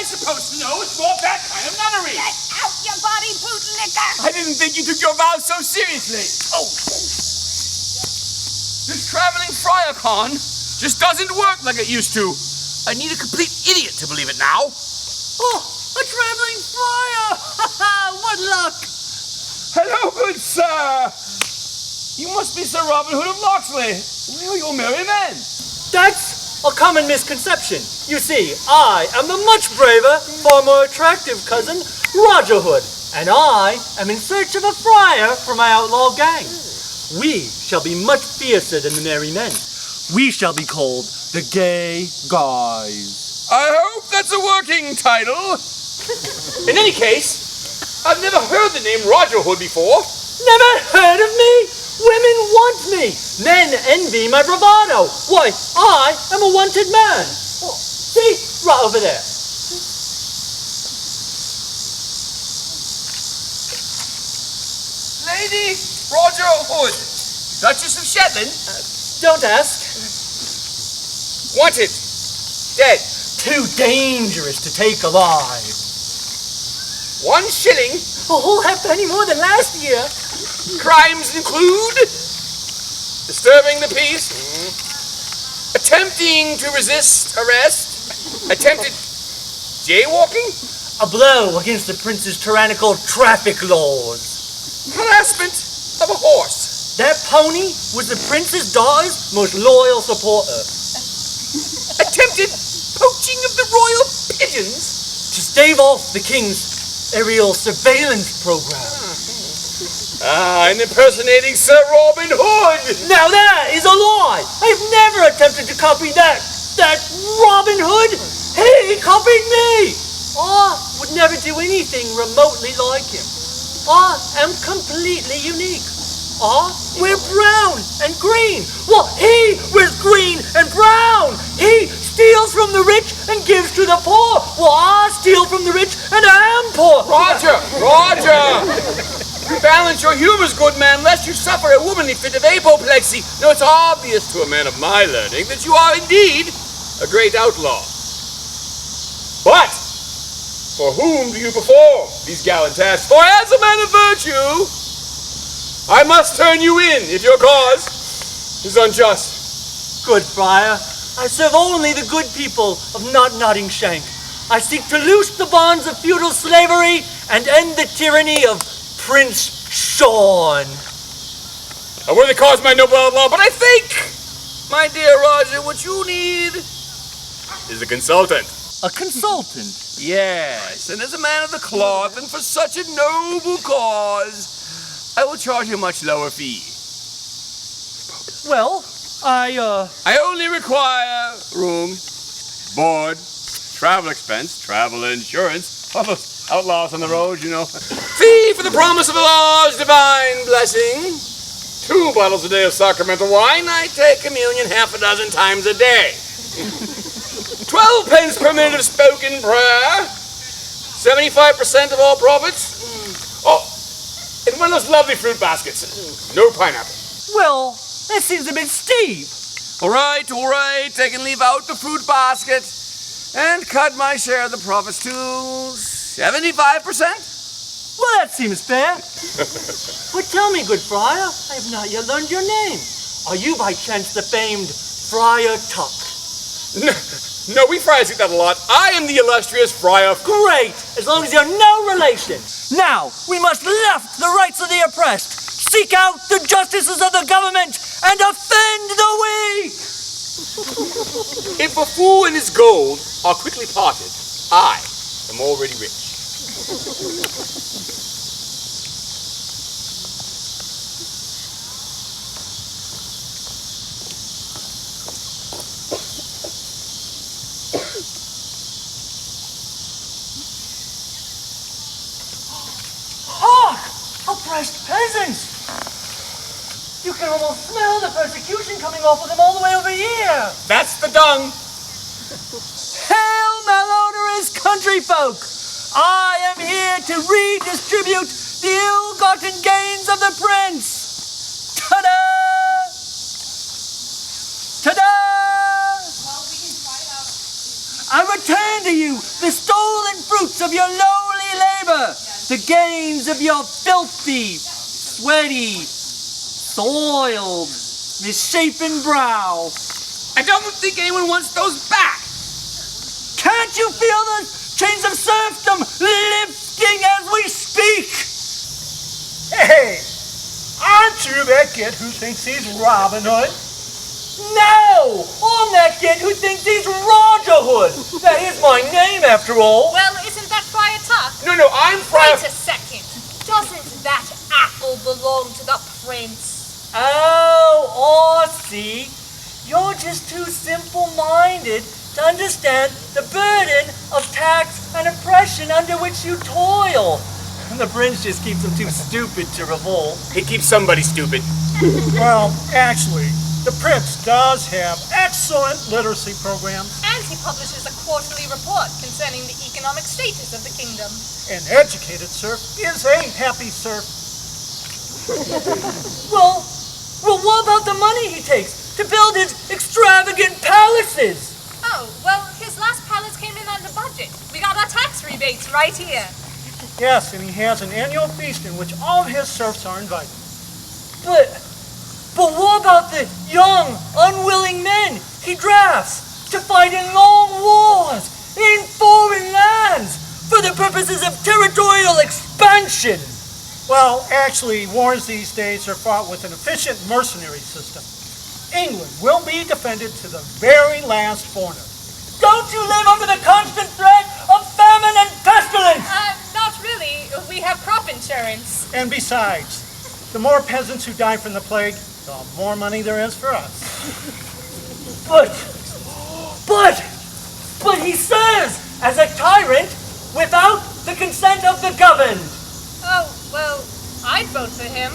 supposed to know? It's not that kind of nunnery. Get out, you body boot licker! I didn't think you took your vows so seriously. Oh. This traveling friar con just doesn't work like it used to. I need a complete idiot to believe it now. Oh, a traveling friar! What luck! Hello, good sir. You must be Sir Robin Hood of Locksley. Where are your merry men? That's a common misconception. You see, I am the much braver, far more attractive cousin, Roger Hood, and I am in search of a friar for my outlaw gang. We shall be much fiercer than the merry men. We shall be called the Gay Guys. I hope that's a working title. In any case, I've never heard the name Roger Hood before. Never heard of me? Women want me. Men envy my bravado. Why, I am a wanted man. Oh, see, right over there. Lady Roger Hood, Duchess of Shetland. Don't ask. Wanted. Dead. Too dangerous to take alive. 1 shilling. A whole halfpenny more than last year. Crimes include disturbing the peace, attempting to resist arrest, attempted jaywalking, A blow against the prince's tyrannical traffic laws. harassment of a horse, That pony was the prince's daughter's most loyal supporter. attempted poaching of the royal pigeons, To stave off the king's aerial surveillance program. and impersonating Sir Robin Hood. Now that is a lie! I've never attempted to copy that Robin Hood! He copied me! I would never do anything remotely like him. I am completely unique. I wear brown and green. Well, he wears green and brown. He steals from the rich and gives to the poor. Well, I steal from the rich and I am poor. Roger! Balance your humors, good man, lest you suffer a womanly fit of apoplexy. No, it's obvious to a man of my learning that you are indeed a great outlaw. But for whom do you perform these gallant tasks? For as a man of virtue, I must turn you in if your cause is unjust. Good friar, I serve only the good people of Nottingshank. I seek to loose the bonds of feudal slavery and end the tyranny of Prince Sean. A worthy cause, my noble outlaw, but I think, my dear Roger, what you need is a consultant. A consultant? Yes, and as a man of the cloth and for such a noble cause, I will charge a much lower fee. Well, I only require room, board, travel expense, travel insurance. All those outlaws on the road, you know. Fee for the promise of the law's divine blessing. 2 bottles a day of sacramental wine. I take a million half a dozen times a day. 12 pence per minute of spoken prayer. 75% of all profits. Oh, and one of those lovely fruit baskets. No pineapple. well, that seems a bit steep. All right. I can leave out the fruit basket and cut my share of the profits to 75%. Well, that seems fair. But tell me, good friar, I have not yet learned your name. Are you by chance the famed Friar Tuck? No, we friars get that a lot. I am the illustrious Friar. Great, as long as you're no relation. Now, we must lift the rights of the oppressed, seek out the justices of the government, and offend the weak. If a fool and his gold are quickly parted, I am already rich. Hark! Oppressed peasants! You can almost smell the persecution coming off of them all the way over here. That's the dung. Hail, malodorous country folk! I am here to redistribute the ill-gotten gains of the prince. Ta-da! Ta-da! I return to you the stolen fruits of your lowly labor, the gains of your filthy, sweaty, soiled, misshapen brow. I don't think anyone wants those back. Can't you feel the chains of serfdom lifting as we speak? Hey, aren't you that kid who thinks he's Robin Hood? No! I'm that kid who thinks he's Roger Hood. That is my name, after all. Well, isn't that Friar Tuck? No, I'm Wait a second. Doesn't that apple belong to the prince? Oh, I see. You're just too simple-minded to understand the burden of tax and oppression under which you toil. The prince just keeps him too stupid to revolt. He keeps somebody stupid. Well, actually, the prince does have excellent literacy programs. And he publishes a quarterly report concerning the economic status of the kingdom. An educated serf is a happy serf. Well, what about the money he takes to build his extravagant palaces? Oh, well, his last palace came in under budget. We got our tax rebates right here. Yes, and he has an annual feast in which all of his serfs are invited. But what about the young, unwilling men he drafts to fight in long wars in foreign lands for the purposes of territorial expansion? Well, actually, wars these days are fought with an efficient mercenary system. England will be defended to the very last foreigner. Don't you live under the constant threat of famine and pestilence? Not really. We have crop insurance. And besides, the more peasants who die from the plague, the more money there is for us. But he serves as a tyrant without the consent of the governed. Oh, well, I'd vote for him,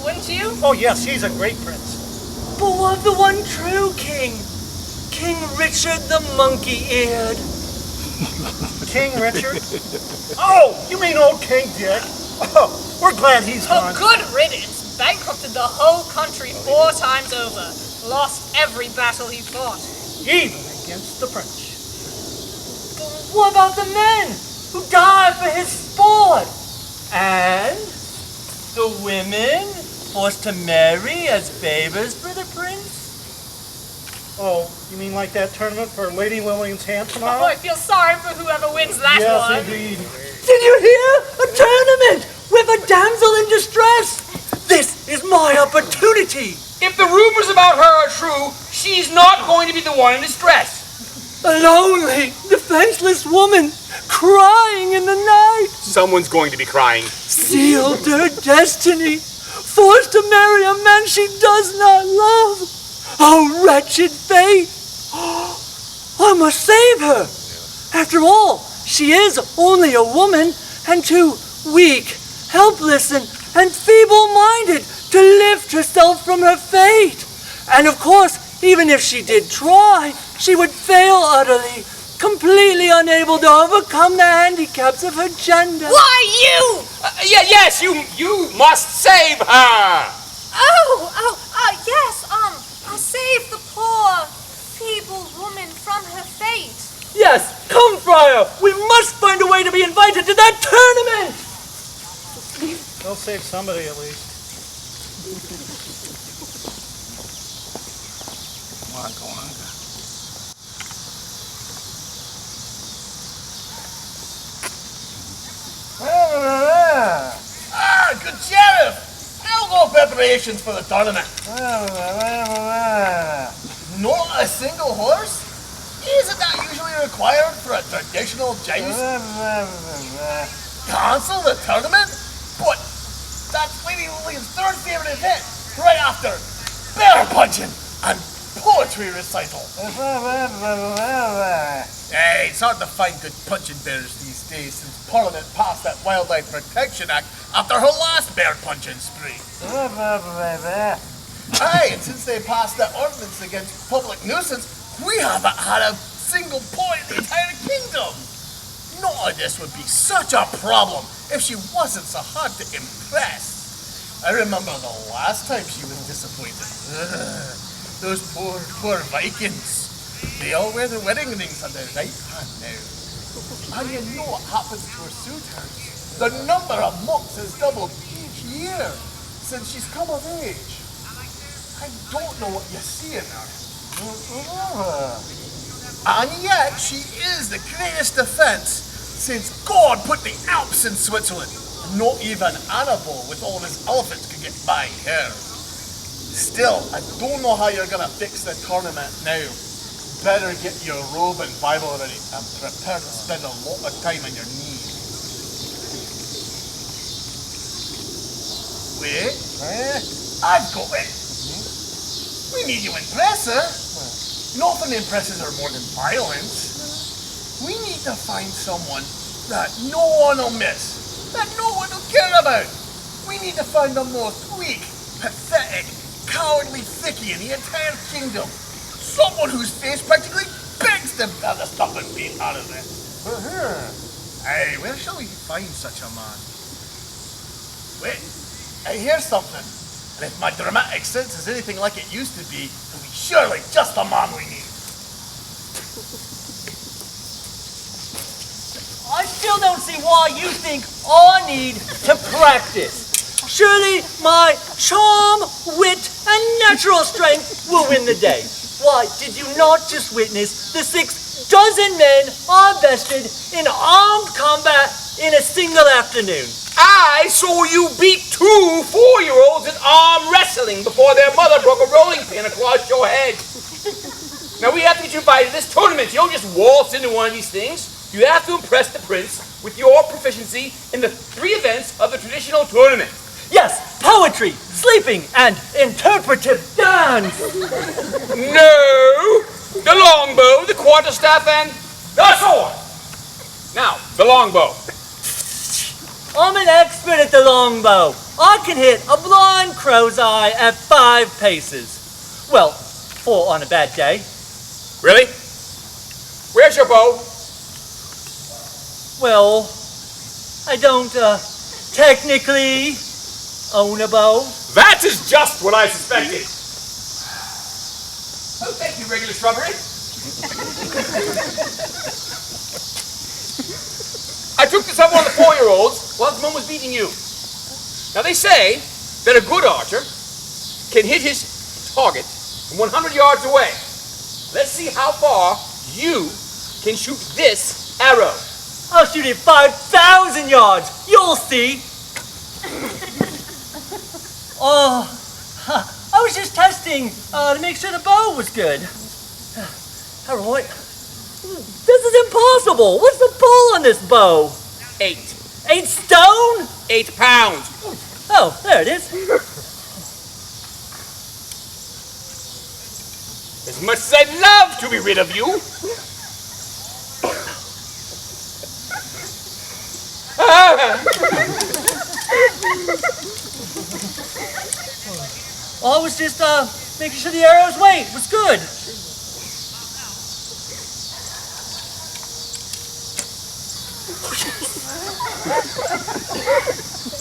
wouldn't you? Oh yes, he's a great prince. But what of the one true king? King Richard the monkey-eared. King Richard? Oh, you mean old King Dick? Oh, we're glad he's Oh, gone. good riddance. Bankrupted the whole country 4 times over. Lost every battle he fought. Even against the French. But what about the men who died for his sport? And the women forced to marry as favors for the prince? Oh, you mean like that tournament for Lady Lillian's hand Oh, tomorrow? I feel sorry for whoever wins that Yes, one. indeed. Did you hear? A tournament with a damsel in distress. This is my opportunity. If the rumors about her are true, she's not going to be the one in distress. A lonely, defenseless woman crying in the night. Someone's going to be crying. Sealed her destiny. Forced to marry a man she does not love. Oh, wretched fate! I must save her. After all, she is only a woman and too weak, helpless, and feeble-minded to lift herself from her fate. And of course, even if she did try, she would fail utterly, completely unable to overcome the handicaps of her gender. Why, you? Yes, you must save her. Yes, I'll save the poor, feeble woman from her fate. Yes, come, Friar! We must find a way to be invited to that tournament! They'll save somebody at least. Good sheriff! How go preparations for the tournament? Not a single horse? Isn't that usually required for a traditional joust? Cancel the tournament? But that's Lady Lillian's 3rd favorite event, right after bear punching and poetry recital. Hey, it's hard to find good punching bears these days since Parliament passed that Wildlife Protection Act after her last bear punching spree. Aye, and since they passed that ordinance against public nuisance, we haven't had a single poet in the entire kingdom. None of this would be such a problem if she wasn't so hard to impress. I remember the last time she was disappointed. Those poor Vikings. They all wear their wedding rings on their right hand now. And you know what happens to her suitors? The number of monks has doubled each year since she's come of age. I don't know what you see in her. And yet she is the greatest defense since God put the Alps in Switzerland. Not even Annabelle with all his elephants could get by her. Still, I don't know how you're gonna fix the tournament now. Better get your robe and Bible ready and prepare to spend a lot of time on your knees. Wait, I've got it. We need to impress her. Nothing impresses her more than violence. We need to find someone that no one will miss, that no one will care about. We need to find the most weak, pathetic, cowardly thickie in the entire kingdom. Someone whose face practically begs to have the stuffing beat out of it. Hey, where shall we find such a man? Wait, I hear something. And if my dramatic sense is anything like it used to be, he'll be surely just the man we need. I still don't see why you think I need to practice. Surely my charm, wit, and natural strength will win the day. Why, did you not just witness the 6 dozen men are vested in armed combat in a single afternoon? I saw you beat 2 4-year-olds in arm wrestling before their mother broke a rolling pin across your head. Now we have to get you invited to this tournament. You don't just waltz into one of these things. You have to impress the prince with your proficiency in the 3 events of the traditional tournament. Yes, poetry, sleeping, and interpretive dance. No! The longbow, the quarterstaff, and the sword! Now, the longbow. I'm an expert at the longbow. I can hit a blind crow's eye at 5 paces. Well, 4 on a bad day. Really? Where's your bow? Well, I don't, technically own a bow. That is just what I suspected. Oh, thank you, regular shrubbery. I took this up on the 4-year-olds while the one was beating you. Now they say that a good archer can hit his target from 100 yards away. Let's see how far you can shoot this arrow. I'll shoot it 5,000 yards. You'll see. Oh, I was just testing to make sure the bow was good. All right. This is impossible. What's the pull on this bow? 8. 8 stone? 8 pounds. Oh, there it is. As much as I'd love to be rid of you. I was just making sure the arrow's weight was good.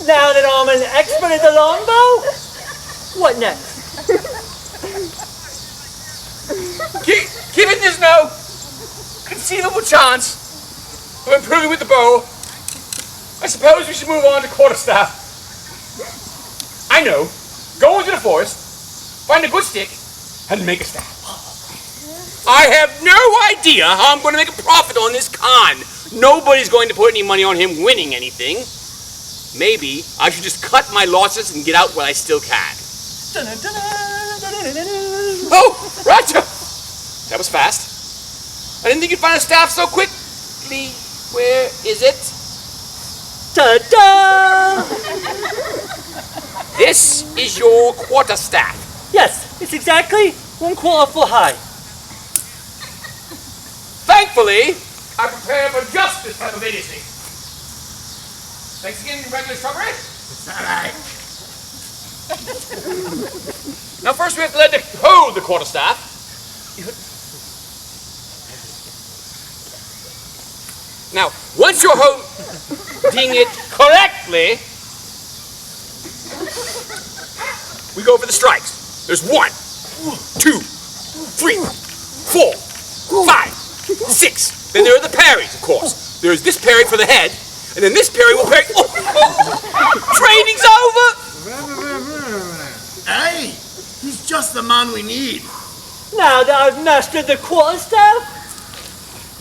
Now that I'm an expert at the longbow, what next? Given there's no conceivable chance of improving with the bow, I suppose we should move on to quarterstaff. I know. Go into the forest, find a good stick, and make a staff. I have no idea how I'm going to make a profit on this con. Nobody's going to put any money on him winning anything. Maybe I should just cut my losses and get out while I still can. Oh, Roger! That was fast. I didn't think you'd find a staff so quickly. Where is it? Ta-da! This is your quarterstaff. Yes, it's exactly 1/4 foot high. Thankfully, I prepared for just this type of idiocy. Thanks again, regular shrubbery. It's all right. Now first we have to learn to hold the quarterstaff. Now, once you're holding it correctly, we go for the strikes. There's 1, 2, 3, 4, 5, 6. Then there are the parries, of course. There's this parry for the head, and then this parry will parry. Oh. Training's over! Hey, he's just the man we need. Now that I've mastered the quarterstaff,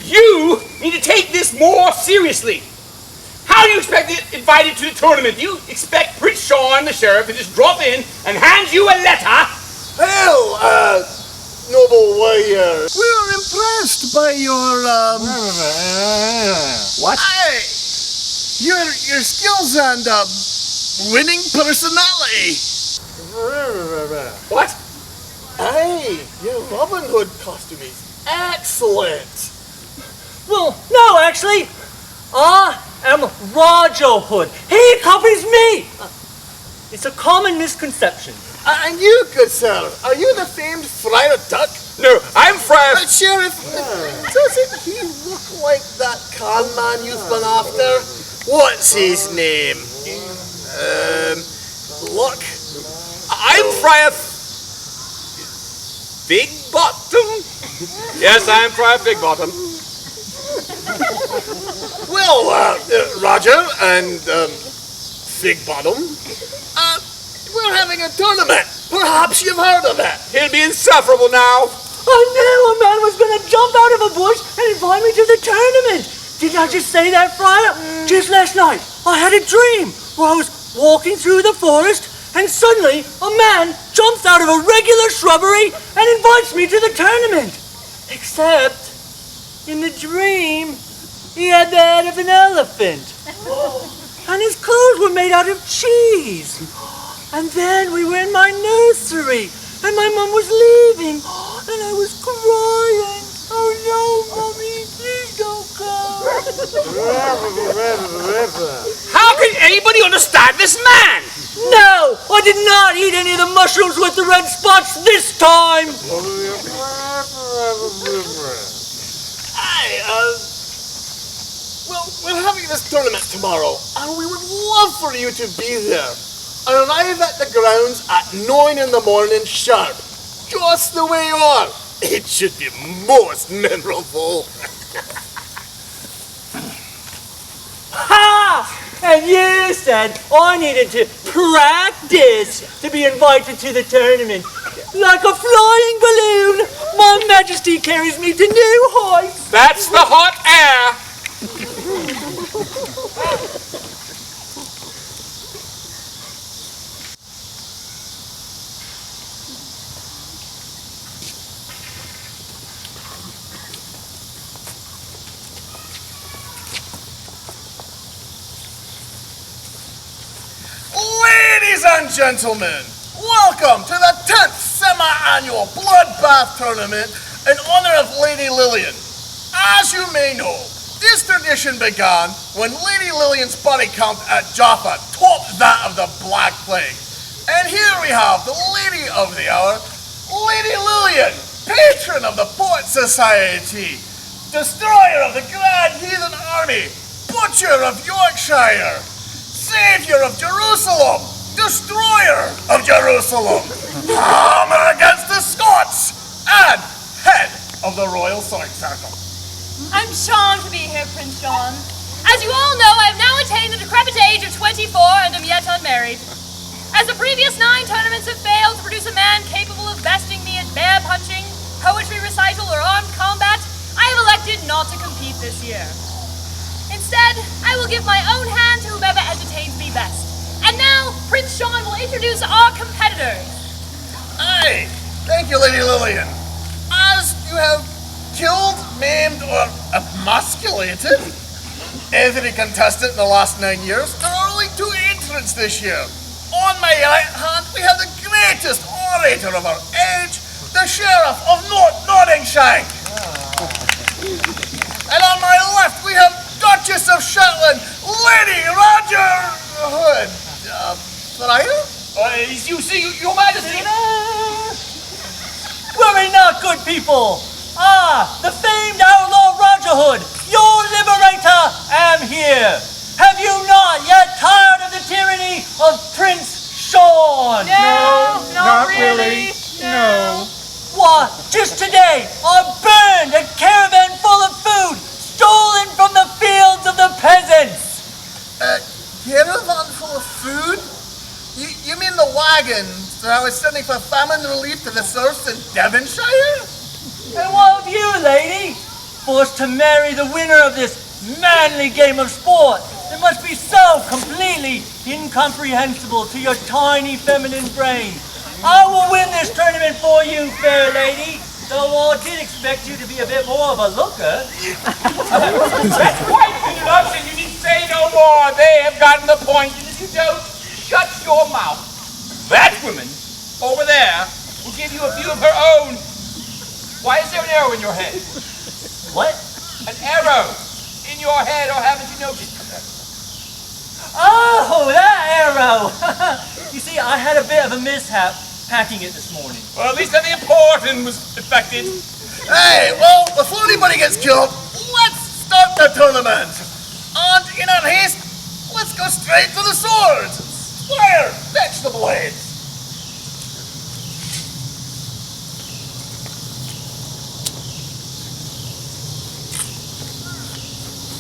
You need to take this more seriously. How do you expect to get invited to the tournament? Do you expect Prince Sean, the sheriff, to just drop in and hand you a letter? Hell, noble warrior. We were impressed by your, What? Hey, your skills and, winning personality. What? Hey, your Robin Hood costume is excellent. well, no, actually, I am Roger Hood. He copies me. It's a common misconception. And you, good sir, are you the famed Friar Tuck? No, I'm Friar. But Sheriff, doesn't he look like that con man you've been after? What's his name? Luck? I'm Friar Big Bottom. Yes, I'm Friar Big Bottom. Well, Roger and, Fig Bottom, we're having a tournament. Perhaps you've heard of it. He'll be insufferable now. I knew a man was going to jump out of a bush and invite me to the tournament. Didn't I just say that, Friar? Just last night, I had a dream where I was walking through the forest and suddenly a man jumps out of a regular shrubbery and invites me to the tournament. Except, in the dream, he had the head of an elephant. And his clothes were made out of cheese. And then we were in my nursery, and my mum was leaving, and I was crying. Oh no, Mummy, please don't go. How can anybody understand this man? No, I did not eat any of the mushrooms with the red spots this time. Hey, well, we're having this tournament tomorrow, and we would love for you to be there. And arrive at the grounds at 9 in the morning sharp. Just the way you are. It should be most memorable. Ha! And you said I needed to practice to be invited to the tournament. Like a flying balloon, my majesty carries me to new heights. That's the hot air. Ladies and gentlemen, welcome to the 10th semi-annual Bloodbath Tournament in honor of Lady Lillian. As you may know, this tradition began when Lady Lillian's body count at Jaffa topped that of the Black Plague. And here we have the Lady of the Hour, Lady Lillian, patron of the Port Society, destroyer of the Grand Heathen Army, butcher of Yorkshire, Savior of Jerusalem, destroyer of Jerusalem, hammer against the Scots, and head of the Royal Sword Circle. I'm charmed to be here, Prince John. As you all know, I have now attained the decrepit age of 24 and am yet unmarried. As the previous 9 tournaments have failed to produce a man capable of besting me at bear punching, poetry recital, or armed combat, I have elected not to compete this year. Instead, I will give my own hand to whomever entertains me best. And now, Prince Sean will introduce our competitors. Aye, thank you, Lady Lillian. As you have killed, maimed, or emasculated every contestant in the last 9 years, there are only 2 entrants this year. On my right hand, we have the greatest orator of our age, the Sheriff of North Nottingshire. And on my left, we have Duchess of Shetland, Lady Roger Hood. Friar? You see, Your Majesty. Worry not, good people. The famed outlaw Roger Hood, your liberator, am here. Have you not yet tired of the tyranny of Prince Sean? No, not really. No. Why, just today, I burned a was sending for famine relief to the serfs in Devonshire? And what of you, lady? Forced to marry the winner of this manly game of sport. It must be so completely incomprehensible to your tiny feminine brain. I will win this tournament for you, fair lady, though I did expect you to be a bit more of a looker. That's quite enough, and you need say no more. They have gotten the point, and if you don't, shut your mouth. That woman over there will give you a few of her own. Why is there an arrow in your head? What? An arrow in your head, or haven't you noticed? Oh, that arrow! You see, I had a bit of a mishap packing it this morning. Well, at least nothing important was affected. Hey, well, before anybody gets killed, let's start the tournament. And in our haste, let's go straight to the swords. Squire, fetch the blades.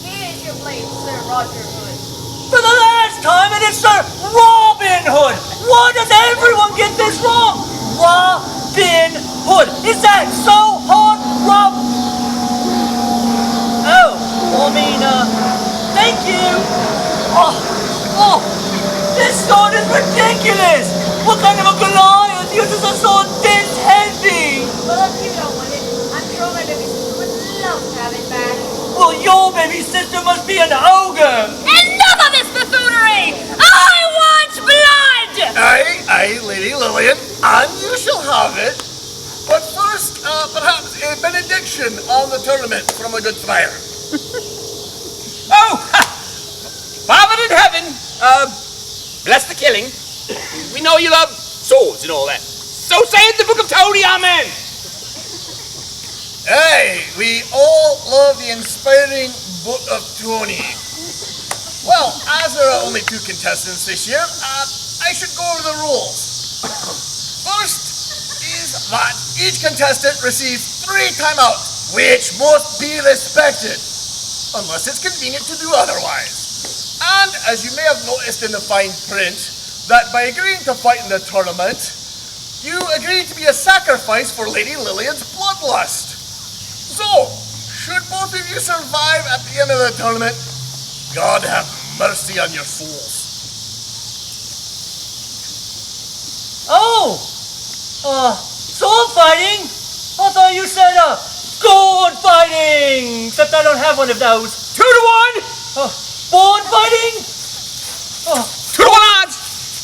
Here is your blade, Sir Roger Hood. For the last time, it is Sir Robin Hood! Why does everyone get this wrong? Robin Hood! Is that so hard, Rob? Oh, thank you! Oh, this sword is ridiculous! What kind of a Goliath uses a sword this heavy? Well, if you don't want it, I'm sure my baby sister would love to have it back. Well, your baby sister must be an ogre! Enough of this buffoonery! I want blood! Aye, Lady Lillian, and you shall have it. But first, perhaps a benediction on the tournament from a good friar. Oh, Father in heaven, bless the killing. We know you love swords and all that. So saith the Book of Tony, amen. Hey, we all love the inspiring Book of Tony. Well, as there are only 2 contestants this year, I should go over the rules. First is that each contestant receives 3 timeouts, which must be respected, unless it's convenient to do otherwise. And as you may have noticed in the fine print, that by agreeing to fight in the tournament, you agreed to be a sacrifice for Lady Lillian's bloodlust. So, should both of you survive at the end of the tournament, God have mercy on your souls. Oh! Sword fighting? I thought you said, sword fighting! Except I don't have one of those. 2 to 1. Board fighting? 2 to 1 odds.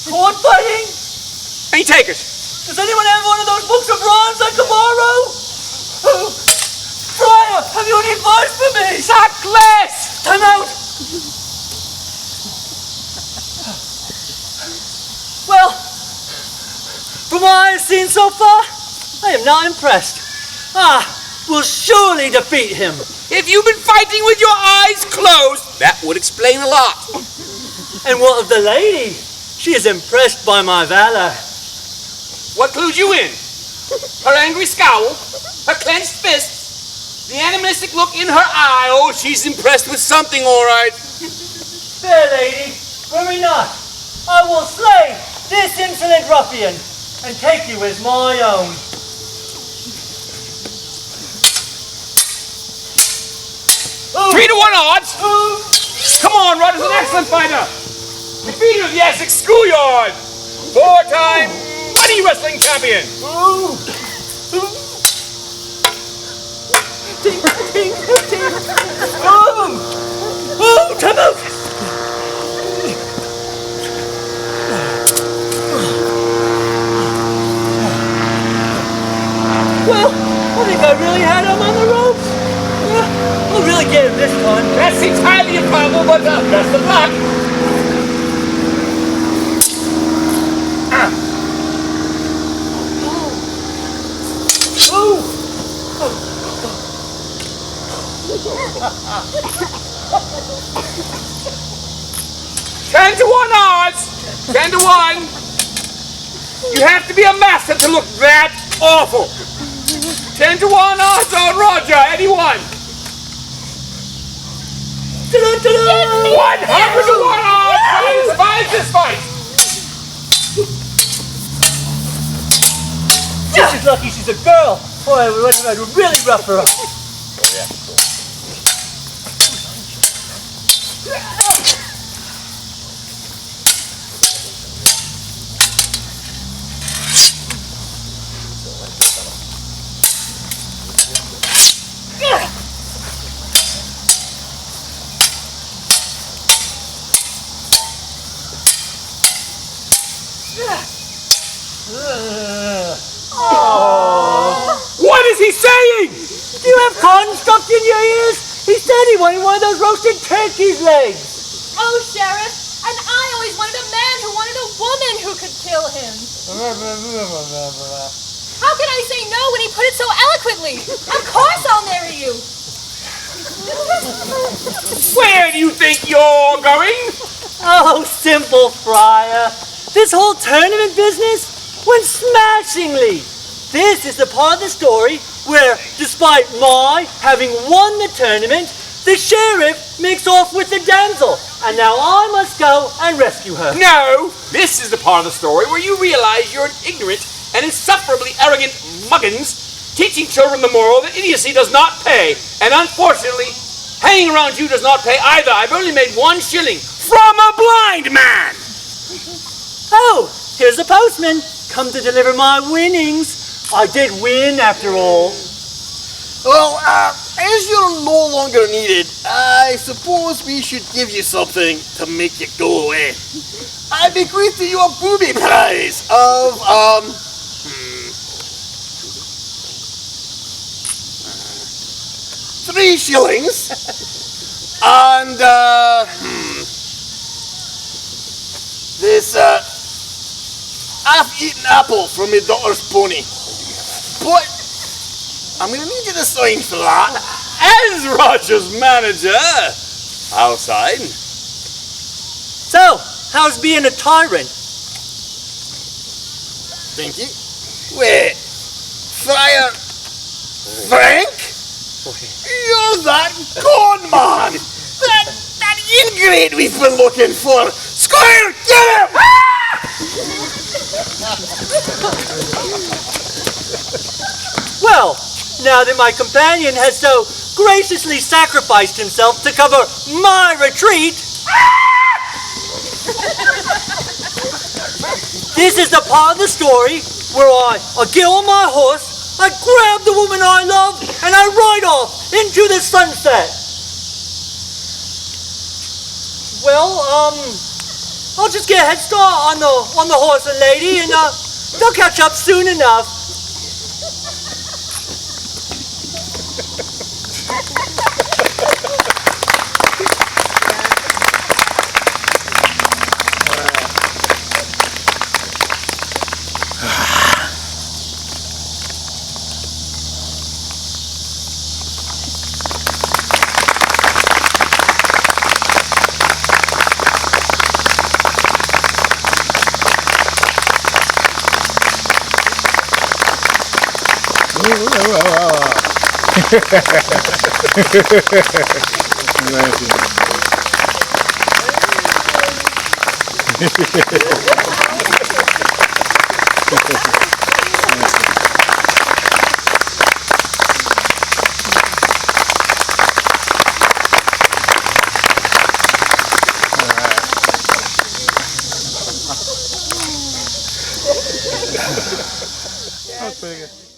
Sword fighting? Any takers? Does anyone have one of those books of rhymes I could borrow? Friar, have you any advice for me? Sackless! Time out! Well, from what I have seen so far, I am not impressed. We'll surely defeat him. If you've been fighting with your eyes closed, that would explain a lot. And what of the lady? She is impressed by my valor. What clued you in? Her angry scowl, her clenched fists, the animalistic look in her eye. Oh, she's impressed with something, all right. Fair lady, worry not. I will slay this insolent ruffian and take you as my own. Ooh. 3 to 1 odds. Come on, Roger's an excellent fighter. Defeat of the Essex Schoolyard. 4-time money wrestling champion. Ooh. Ting, ting, ting. Time out. Well, I think I really had him on the ropes. I'll really get him this time. That seems highly improbable, but best of luck. Ooh. 10 to 1 odds. 10 to 1. You have to be a master to look that awful. 10 to 1 odds on Roger. Anyone? 100 to 1 odds. Try to survive this fight. She's lucky she's a girl. Boy, we would have had to really rough her up. What is he saying? Do you have cotton stuffed in your ears? He said he wanted one of those roasted turkey's legs. Oh, Sheriff, and I always wanted a man who wanted a woman who could kill him. How could I say no when he put it so eloquently? Of course I'll marry you. Where do you think you're going? Oh, simple, Friar. This whole tournament business went smashingly. This is the part of the story where, despite my having won the tournament, the sheriff makes off with the damsel, and now I must go and rescue her. No, this is the part of the story where you realize you're an ignorant and insufferably arrogant muggins teaching children the moral that idiocy does not pay. And unfortunately, hanging around you does not pay either. I've only made 1 shilling from a blind man. Oh, here's the postman, come to deliver my winnings. I did win after all. Well, as you're no longer needed, I suppose we should give you something to make you go away. I bequeath to you a booby prize of, 3 shillings. And, this, half-eaten apple from my daughter's pony. But I'm going to need you to sign for that. As Roger's manager, I'll sign. So, how's being a tyrant? Thank you. Wait, Friar Frank? You're that con man! That ingrate we've been looking for! Squire, get him! Well, now that my companion has so graciously sacrificed himself to cover my retreat, this is the part of the story where I get on my horse, I grab the woman I love, and I ride off into the sunset. Well, I'll just get a head start on the horse and lady, and they'll catch up soon enough. That's pretty good.